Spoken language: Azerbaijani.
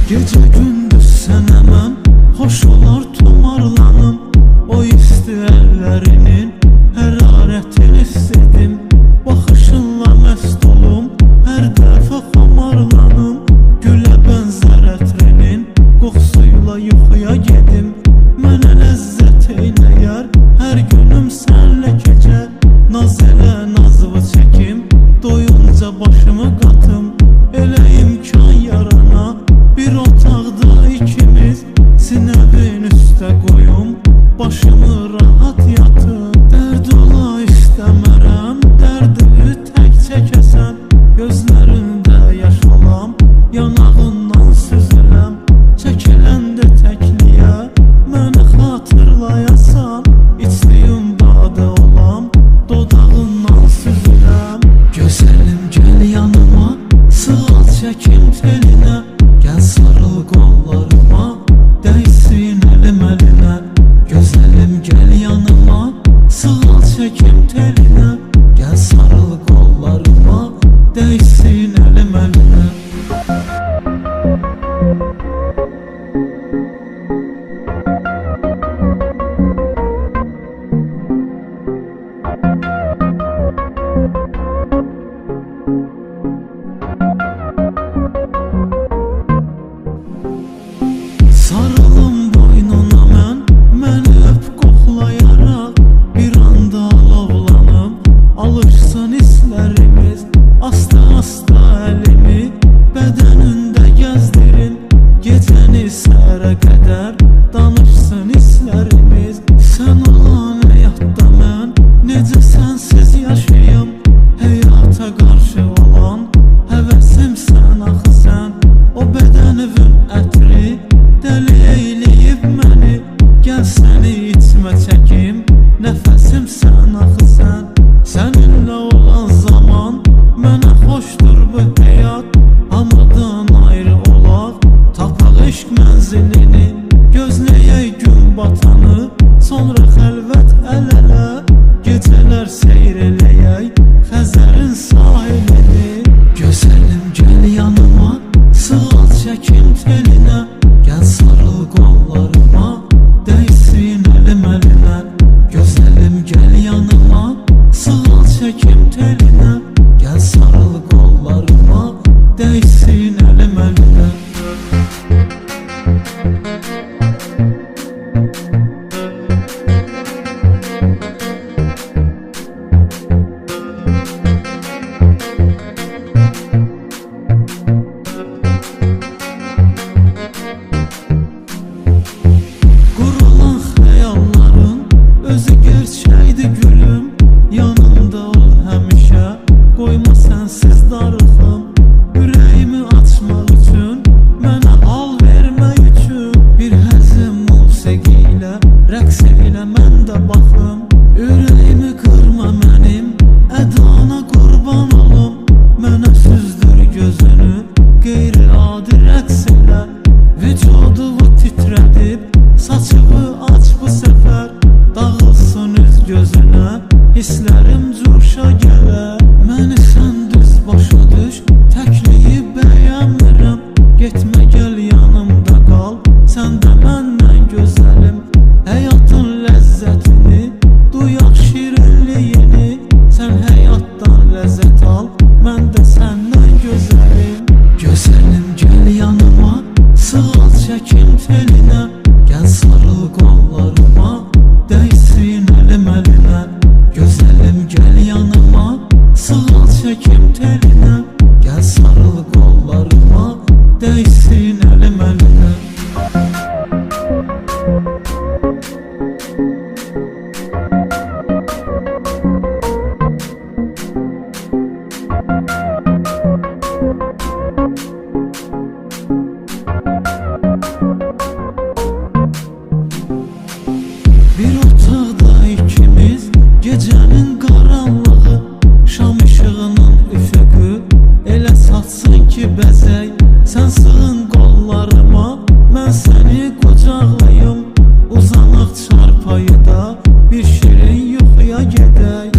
Gece gündüz sen hemen hoş olar tumarlanım. O isti ellerinin hərarətini istedim. Baxışınla məst olum, hər dəfə xamarlanım. Gülə bənzər ətrinin qoxusuyla yuxuya gedim. Mənə ləzzət eyləyər, hər günüm sənlə keçər. Naz elə nazımı çəkim, doyunca başımı qatım. Elə imkan yarana bir otaqda ikimiz, sinəvin üstə qoyum, başımı rahat yatım. Dərd ola istəmərəm, dərdini tək çəkəsən. Gözlərində yaş olam, yanağından süzüləm. Çəkiləndə təkliyə, məni xatırlayasan. İçdiyim badə olam, dodağından süzüləm. Gözəlim gəl yanıma, sığal çəkim telinə. Gəl sarıl qollarıma, dəysin əlim əlinə. Gözəlim gəl yanıma, sığal çəkim telinə. Gəl sarıl qollarıma, dəysin əlim əlinə. Sarılım boynuna mən, məni öp qoxlayaraq. Bir anda alovlanım, alışsın hislərimiz. Asta-asta əlimi bədənində gəzdirin. Gecəni səhərə qədər danışsın hislərimiz. Sən olan həyatda mən necə sənsiz yaşayım? Həyata qarşı olan həvəsim sən axı sən. O bədənivin ətri dəli eyləyib məni. Gəl səni içmə çəkim, nəfəsim sən axı sən. Səninlə olan zaman mənə xoşdur bu həyat. Hamıdan ayrı olaq, tapaq eşq mənzilini. Gözləyək gün batanı, sonra xəlvət əl-ələ. Gecələr seyr eləyək Xəzərin sahilini. Gözəlim gəl yanıma, sığal çəkim telinə. Gəl sarıl qollarıma, dəysin əlim əlinə. Gözəlim gəl yanıma, sığal çəkim telinə. Gəl sarıl qollarıma, dəysin əlim əlinə. Qurulan xəyalların özü gerçəkdir gülüm. Yanımda ol həmişə, qoyma sənsiz darıxım. Ürəyimi açmaq üçün, mənə hal vermək üçün. Bir həzim musiqi ilə, rəqs elə mən də baxım. Ürəyimi qırma mənim, ədana qurban olum. Mənə süzdür gözünü, qeyri-adi rəqs elə. Vücudumu titrədib, saçımı aç bu səfər. Dağılsın üz gözünə, hisslərim cuşa gələ. Məni sən düz başa düş, təkliyi bəyənmirəm. Getmə gəl yanımda qal, sən də məndən gözəlim. Həyatın ləzzətini, duyaq şirinliyini. Sən həyatdan ləzzət al, mən də səndən gözəlim. Gözəlim gəl yanıma, sığal çəkim telinə. Gəl sarıl qollarıma, dəysin əlim əlinə. Gözəlim gəl yanıma, sığal çəkim telinə. Gəl sarıl qollarıma, dəysin əlim əlinə. Bir otaqda ikimiz, gecənin qaranlığı, şam işığının üfüqü gedək